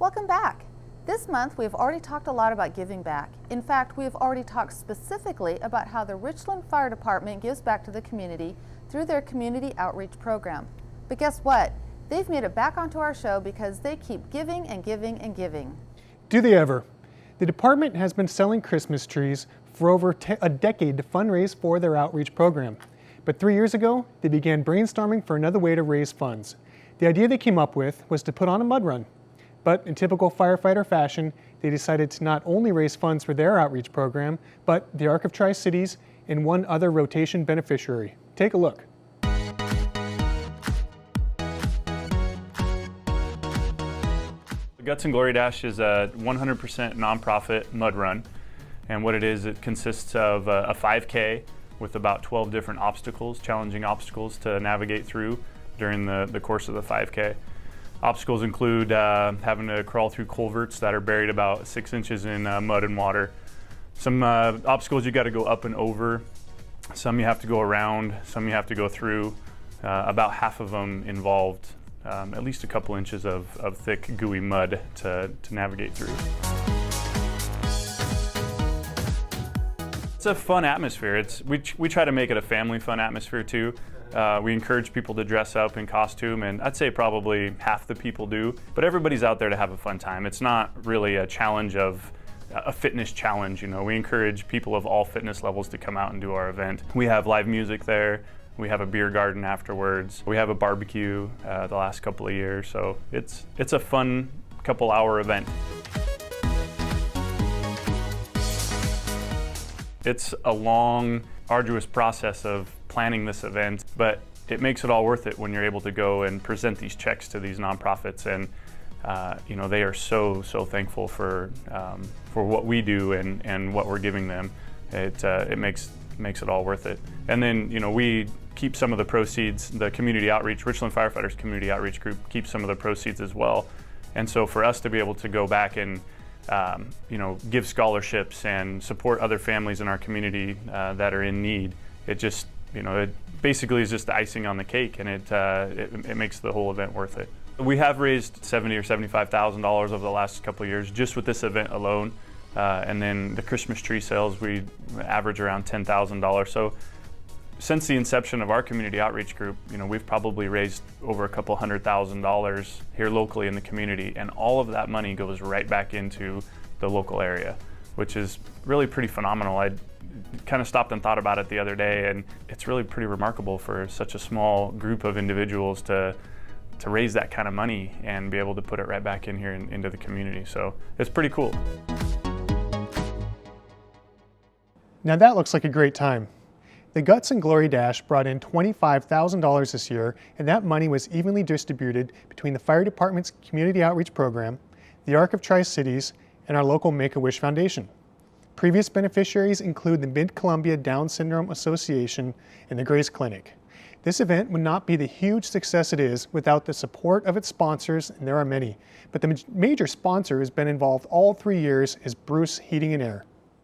Welcome back. This month we've already talked a lot about giving back. In fact, we have already talked specifically about how the Richland Fire Department gives back to the community through their community outreach program. But guess what? They've made it back onto our show because they keep giving and giving and giving. Do they ever? The department has been selling Christmas trees for over a decade to fundraise for their outreach program. But 3 years ago, they began brainstorming for another way to raise funds. The idea they came up with was to put on a mud run. But in typical firefighter fashion, they decided to not only raise funds for their outreach program, but the Arc of Tri-Cities and one other rotation beneficiary. Take a look. Guts and Glory Dash is a 100% nonprofit mud run, and what it is, it consists of a 5K with about 12 different obstacles, challenging obstacles to navigate through during the course of the 5K. Obstacles include having to crawl through culverts that are buried about 6 inches in mud and water. Some obstacles you got to go up and over, some you have to go around, some you have to go through. About half of them involved at least a couple inches of thick, gooey mud to navigate through. It's a fun atmosphere. We try to make it a family fun atmosphere too. We encourage people to dress up in costume, and I'd say probably half the people do, but everybody's out there to have a fun time. It's not really a challenge of a fitness challenge, you know. We encourage people of all fitness levels to come out and do our event. We have live music there. We have a beer garden afterwards. We have a barbecue the last couple of years, so it's a fun couple-hour event. It's a long, arduous process of planning this event, but it makes it all worth it when you're able to go and present these checks to these nonprofits, and you know, they are so thankful for what we do and what we're giving them. It makes it all worth it. And then, you know, we keep some of the proceeds. The community outreach, Richland Firefighters Community Outreach Group, keeps some of the proceeds as well. And so for us to be able to go back and you know, give scholarships and support other families in our community that are in need, it just, you know, it basically is just the icing on the cake, and it makes the whole event worth it. We have raised $70,000 or $75,000 over the last couple of years just with this event alone, and then the Christmas tree sales, we average around $10,000. So since the inception of our community outreach group, you know, we've probably raised over a couple $100,000 here locally in the community, and all of that money goes right back into the local area, which is really pretty phenomenal. I kind of stopped and thought about it the other day, and it's really pretty remarkable for such a small group of individuals to raise that kind of money and be able to put it right back in here into the community. So it's pretty cool. Now that looks like a great time. The Guts and Glory Dash brought in $25,000 this year, and that money was evenly distributed between the Fire Department's Community Outreach Program, the Arc of Tri-Cities, and our local Make-A-Wish Foundation. Previous beneficiaries include the Mid-Columbia Down Syndrome Association and the Grace Clinic. This event would not be the huge success it is without the support of its sponsors, and there are many, but the major sponsor who has been involved all 3 years is Bruce Heating and Air.